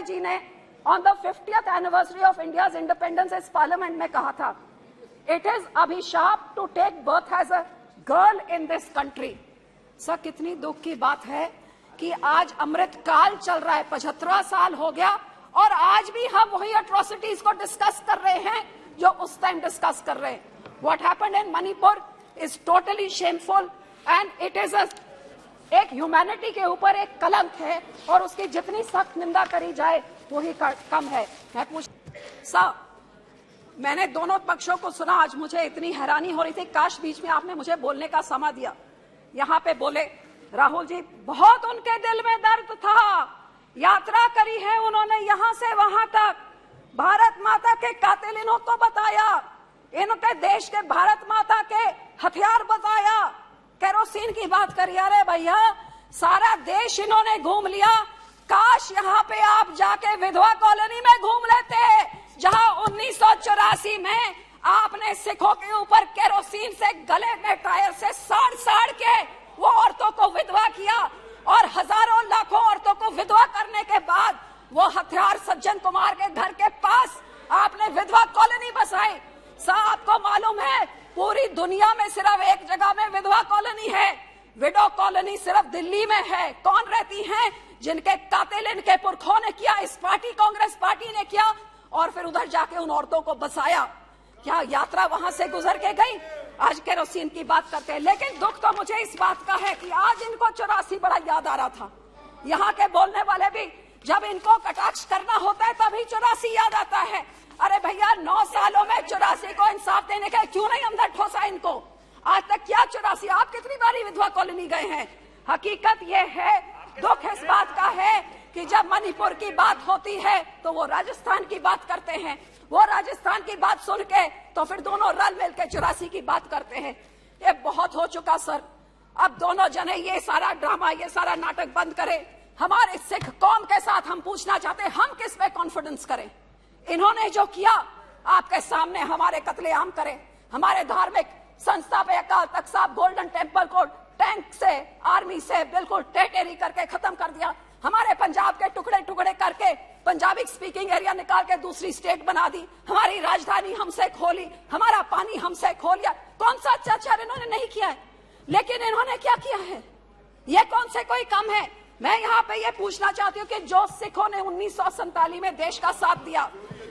जी ने on the 50th anniversary of India's independence इस parliament में कहा था, इट इज अभिशाप to take birth as a girl in this country. Sir, कितनी दुख की बात है कि आज अमृत काल चल रहा है, 75वां साल हो गया और आज भी हम वही अट्रॉसिटीज को डिस्कस कर रहे हैं जो उस टाइम डिस्कस कर रहे हैं। What happened in Manipur is totally shameful and it is एक ह्यूमैनिटी के ऊपर एक कलंक है और उसकी जितनी सख्त निंदा करी जाए वही कम है। मैंने दोनों पक्षों को सुना, आज मुझे इतनी हैरानी हो रही थी, काश बीच में आपने मुझे बोलने का समय दिया। यहाँ पे बोले राहुल जी, बहुत उनके दिल में दर्द था, यात्रा करी है उन्होंने यहाँ से वहां तक, भारत माता के कातिल इनको बताया, इनके देश के भारत माता के हथियार बताया, केरोसिन की बात करी। अरे भैया, सारा देश इन्होंने घूम लिया, काश यहाँ पे आप जाके विधवा कॉलोनी में घूम लेते, जहां 1984 में आपने सिखों के ऊपर केरोसिन से गले में टायर से साड़ के वो औरतों को विधवा किया और हजारों लाखों औरतों को विधवा करने के बाद वो हथियार सज्जन कुमार के घर के पास आपने विधवा कॉलोनी बसाई। आपको मालूम है पूरी दुनिया में सिर्फ एक जगह में विधवा कॉलोनी है, विडो कॉलोनी सिर्फ दिल्ली में है। कौन रहती हैं? जिनके कातिल इनके पुरखों ने किया, इस पार्टी कांग्रेस पार्टी ने किया और फिर उधर जाके उन औरतों को बसाया। क्या यात्रा वहां से गुजर के गई? आज केरोसिन की बात करते हैं, लेकिन दुख तो मुझे इस बात का है कि आज इनको 84 बड़ा याद आ रहा था। यहाँ के बोलने वाले भी जब इनको कटाक्ष करना होता है तभी 84 याद आता है। अरे भैया, 9 सालों में 84 को इंसाफ देने का क्यों नहीं अंदर ठोसा इनको? आज तक क्या 84? आप कितनी बारी विधवा कॉलोनी गए हैं? हकीकत ये है, दुख इस बात का है कि जब मणिपुर की बात होती है तो वो राजस्थान की बात करते हैं, वो राजस्थान की बात सुन के तो फिर दोनों रल मिल के 84 की बात करते हैं। ये बहुत हो चुका सर, अब दोनों जने ये सारा ड्रामा, ये सारा नाटक बंद करें। हमारे सिख कौम के साथ हम पूछना चाहते हैं, हम किस पे कॉन्फिडेंस करें? इन्होंने जो किया आपके सामने हमारे कत्लेआम करें, हमारे धार्मिक संस्था पे अकाल तख्त साहब गोल्डन टेम्पल को टैंक से, आर्मी से बिल्कुल टेटेरी करके खत्म कर दिया, हमारे पंजाब के टुकड़े टुकड़े करके पंजाबी स्पीकिंग एरिया निकाल के दूसरी स्टेट बना दी, हमारी राजधानी हमसे खोली, हमारा पानी हमसे खो लिया। कौन सा अत्याचार इन्होंने नहीं किया है? लेकिन इन्होंने क्या किया है? ये कौन से कोई कम है? मैं यहाँ पे ये पूछना चाहती हूँ कि जो सिखों ने 1947 में देश का साथ दिया,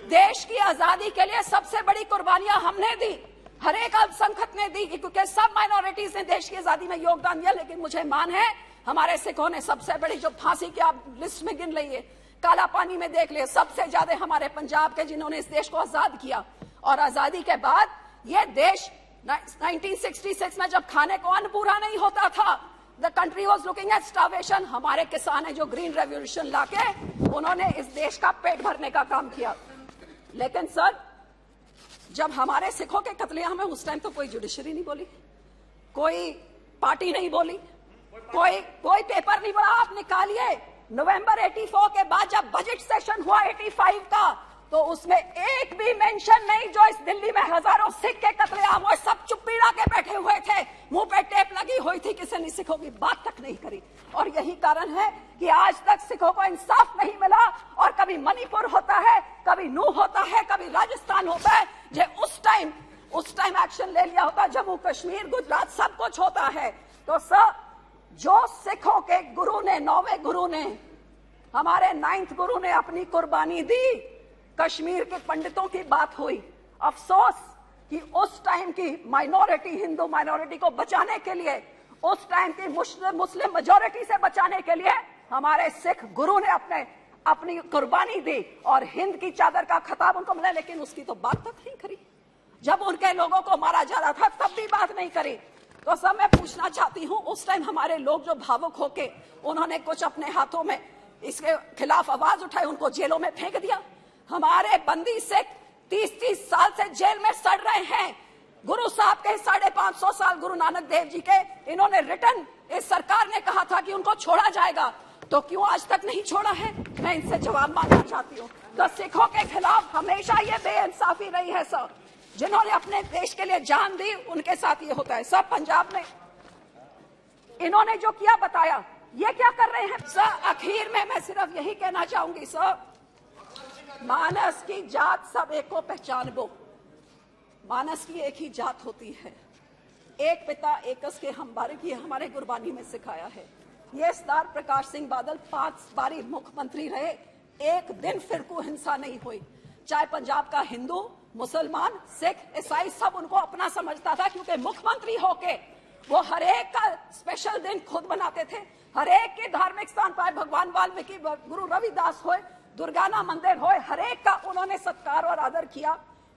देश की आजादी के लिए सबसे बड़ी कुर्बानियां हमने दी, हर एक अल्पसंख्यक ने दी, क्योंकि सब माइनॉरिटीज ने देश की आजादी में योगदान दिया। लेकिन मुझे मान है हमारे सिखों ने सबसे बड़ी, जो फांसी की आप लिस्ट में गिन लीजिए, काला पानी में देख लिए, सबसे ज्यादा हमारे पंजाब के जिन्होंने इस देश को आजाद किया। और आजादी के बाद ये देश 1966 में जब खाने को अन्न पूरा नहीं होता था, the country was looking at starvation, हमारे किसान है जो ग्रीन रेवोल्यूशन लाके उन्होंने इस देश का पेट भरने का काम किया। लेकिन सर, जब हमारे सिखों के कत्लेआम में उस टाइम तो कोई जुडिशरी नहीं बोली, कोई पार्टी नहीं बोली, कोई पेपर नहीं बोला। आप निकालिए नवंबर 84 के बाद जब बजट सेशन हुआ 85 का, तो उसमें एक भी मेंशन नहीं जो इस दिल्ली में हजारों सिख के कत्लेआम हुए, सब चुप्पीड़ा के बैठे हुए थे, मुंह पे टेप लगी हुई थी, किसी ने सिखों की बात तक नहीं करी। और यही कारण है कि आज तक सिखों को इंसाफ नहीं मिला। और कभी मणिपुर होता है, कभी नूह होता है, कभी राजस्थान होता है, जो उस टाइम एक्शन ले लिया होता, जम्मू कश्मीर, गुजरात, सब कुछ होता है। तो सर, जो सिखों के गुरु ने, 9वें गुरु ने, हमारे 9th गुरु ने अपनी कुर्बानी दी, कश्मीर के पंडितों की बात हुई। अफसोस कि उस टाइम की माइनॉरिटी, हिंदू माइनॉरिटी को बचाने के लिए, उस टाइम की मुस्लिम मेजॉरिटी से बचाने के लिए हमारे सिख गुरु ने अपनी कुर्बानी दी और हिंद की चादर का खिताब उनको मिला। लेकिन उसकी तो बात तक नहीं करी। जब उनके लोगों को मारा जा रहा था तब भी बात नहीं करी। तो सब मैं पूछना चाहती हूँ, उस टाइम हमारे लोग जो भावुक होके उन्होंने कुछ अपने हाथों में इसके खिलाफ आवाज उठाई, उनको जेलों में फेंक दिया। हमारे बंदी सिख 30-30 साल से जेल में सड़ रहे हैं। गुरु साहब के 550 साल, गुरु नानक देव जी के, इन्होंने रिटर्न, इस सरकार ने कहा था कि उनको छोड़ा जाएगा, तो क्यों आज तक नहीं छोड़ा है? मैं इनसे जवाब मांगना चाहती हूँ। तो सिखों के खिलाफ हमेशा ये बेइंसाफी रही है सर। जिन्होंने अपने देश के लिए जान दी उनके साथ ये होता है। सब पंजाब में इन्होंने जो किया बताया, ये क्या कर रहे हैं सर? आखिर में मैं सिर्फ यही कहना चाहूंगी सर, मानस की जात सब एक को पहचानबो। मानस की एक ही जात होती है, एक पिता एकस के हम बारे की हमारे गुरबानी में सिखाया है। ये सरदार प्रकाश सिंह बादल 5 बारी मुख्यमंत्री रहे, एक दिन फिरकू हिंसा नहीं हुई। चाहे पंजाब का हिंदू, मुसलमान, सिख, ईसाई सब उनको अपना समझता था, क्योंकि मुख्यमंत्री होके वो हर एक का स्पेशल दिन खुद बनाते थे। हर एक के धार्मिक स्थान पर, भगवान वाल्मीकि, गुरु रविदास होए, दुर्गाना मंदिर होए, हर एक का उन्होंने सत्कार और आदर किया।